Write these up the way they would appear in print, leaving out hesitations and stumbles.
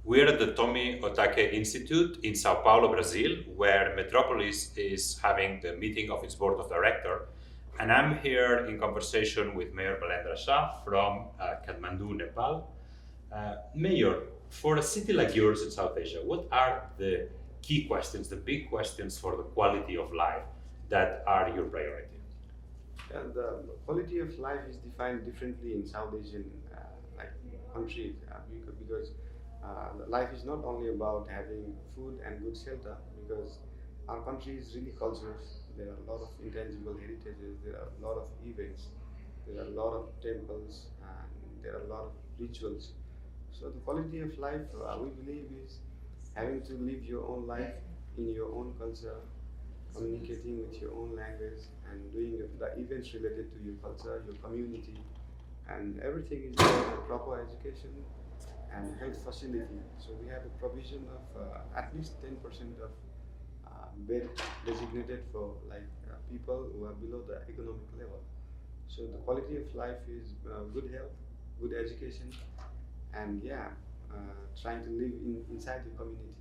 We're at the Tomi Otake Institute in Sao Paulo, Brazil, where Metropólis is having the meeting of its board of directors. And I'm here in conversation with Mayor Balendra Shah from Kathmandu, Nepal. Mayor, for a city like yours in South Asia, what are the key questions, the big questions for the quality of life that are your priority? And the quality of life is defined differently in South Asian like countries because life is not only about having food and good shelter because our country is really cultures. There are a lot of intangible heritages. There are a lot of events. There are a lot of temples and there are a lot of rituals. So the quality of life we believe is having to live your own life in your own culture, communicating with your own language and doing the events related to your culture, your community, and everything is about a proper education and health facility. So we have a provision of at least 10% of bed designated for people who are below the economic level. So the quality of life is good health, good education, and trying to live inside the community.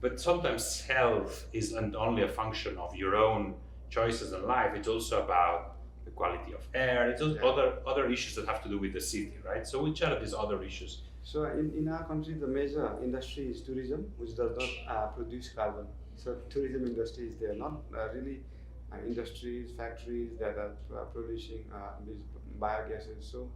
But sometimes health isn't only a function of your own choices in life, it's also about the quality of air, it's also other issues that have to do with the city, right? So which are these other issues? So in our country, the major industry is tourism, which does not produce carbon. So tourism industry is there, not really industries, factories that are producing these biogases. So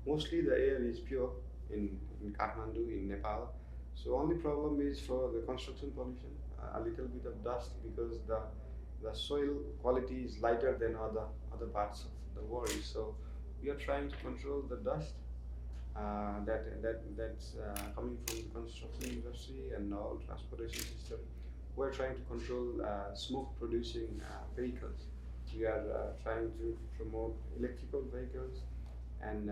mostly the air is pure in Kathmandu, in Nepal. So only problem is for the construction pollution, a little bit of dust because the soil quality is lighter than other parts of the world. So we are trying to control the dust that's coming from the construction industry and all transportation system. We're trying to control smoke producing vehicles. We are trying to promote electrical vehicles and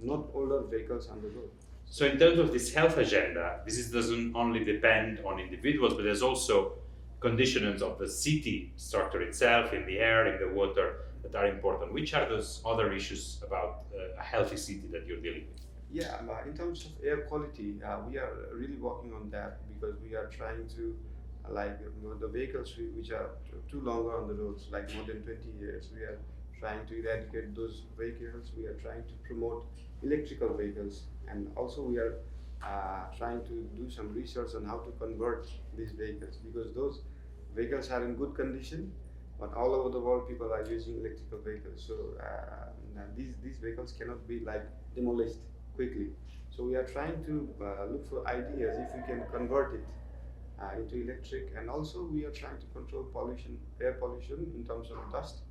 not older vehicles on the road. So in terms of this health agenda, doesn't only depend on individuals, but there's also conditions of the city structure itself, in the air, in the water, that are important. Which are those other issues about a healthy city that you're dealing with? Yeah, in terms of air quality, we are really working on that because we are trying to, the vehicles which are too longer on the roads, like more than 20 years, we are trying to eradicate those vehicles. We are trying to promote electrical vehicles, and also we are trying to do some research on how to convert these vehicles because those vehicles are in good condition, but all over the world people are using electrical vehicles. So these vehicles cannot be demolished quickly. So we are trying to look for ideas if we can convert it into electric, and also we are trying to control pollution, air pollution in terms of dust.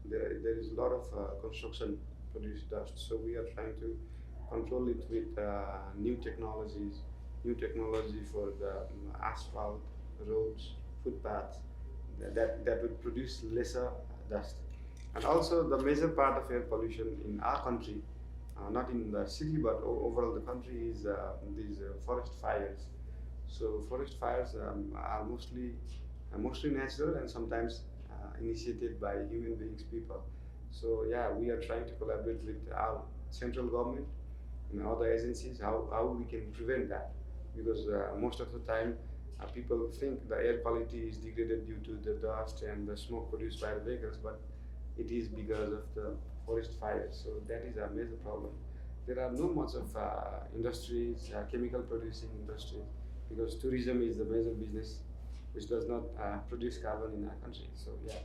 There is a lot of construction produced dust, so we are trying to control it with new technologies, new technology for the asphalt, roads, footpaths that would produce lesser dust. And also the major part of air pollution in our country, not in the city but overall the country, is these forest fires. So forest fires are mostly natural and sometimes initiated by human beings, people. So yeah, we are trying to collaborate with our central government and other agencies how we can prevent that because most of the time people think the air quality is degraded due to the dust and the smoke produced by the vehicles, but it is because of the forest fires. So that is a major problem. There are no much of industries, chemical producing industries, because tourism is the major business which does not produce carbon in our country. So yeah,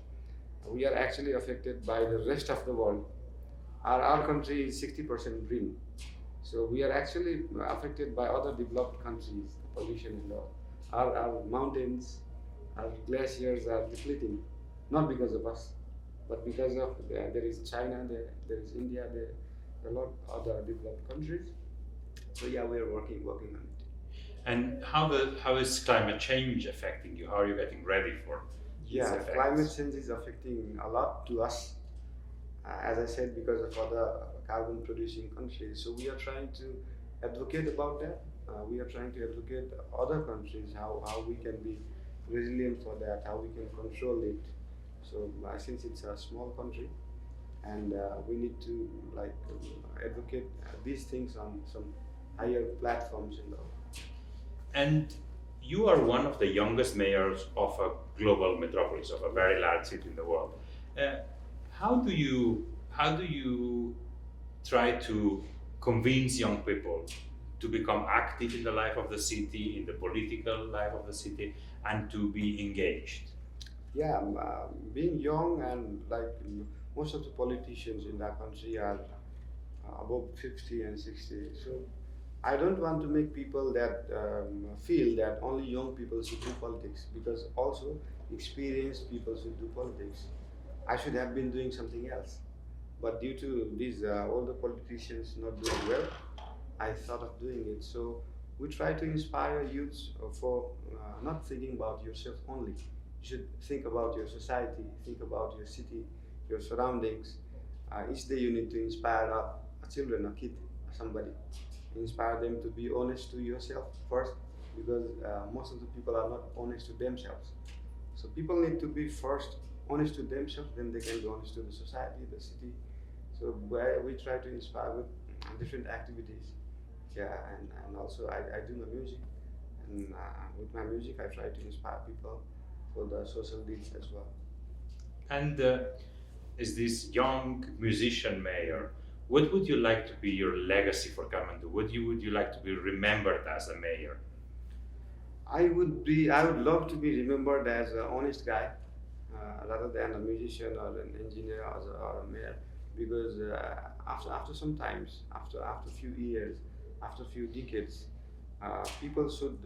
we are actually affected by the rest of the world. Our country is 60% green. So we are actually affected by other developed countries, pollution and all. Our mountains, our glaciers are depleting, not because of us, but because of there is China, there is India, there are a lot of other developed countries. So yeah, we are working on it. And how is climate change affecting you? How are you getting ready for these Yeah, effects? climate change is affecting a lot to us, as I said, because of other carbon producing countries. So we are trying to advocate about that. We are trying to advocate other countries how we can be resilient for that, how we can control it. So since it's a small country, and we need to advocate these things on some higher platforms and all. And you are one of the youngest mayors of a global metropolis, of a very large city in the world. How do you try to convince young people to become active in the life of the city, in the political life of the city, and to be engaged? Yeah, being young and like most of the politicians in that country are above 50 and 60. So I don't want to make people that feel that only young people should do politics, because also experienced people should do politics. I should have been doing something else. But due to these older politicians not doing well, I thought of doing it. So we try to inspire youths for not thinking about yourself only. You should think about your society, think about your city, your surroundings. Each day you need to inspire a children, a kid, somebody. Inspire them to be honest to yourself first, because most of the people are not honest to themselves. So people need to be first honest to themselves, then they can be honest to the society, the city. So we try to inspire with different activities. Yeah, and also I do my music, and with my music I try to inspire people for the social deeds as well. And as this young musician mayor, what would you like to be your legacy for Kathmandu? Would you like to be remembered as a mayor? I would love to be remembered as an honest guy, rather than a musician or an engineer or a mayor, because after some times, after a few years, after a few decades, people should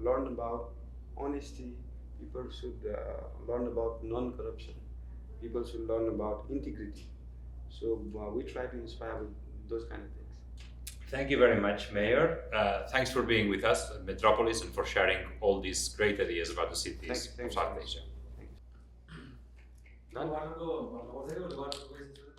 learn about honesty. People should learn about non-corruption. People should learn about integrity. So we try to inspire with those kind of things. Thank you very much, Mayor. Thanks for being with us at Metropolis and for sharing all these great ideas about the cities Thank of you so South much. Asia. Thank you. No, guardando, guardando, guardando, guardando,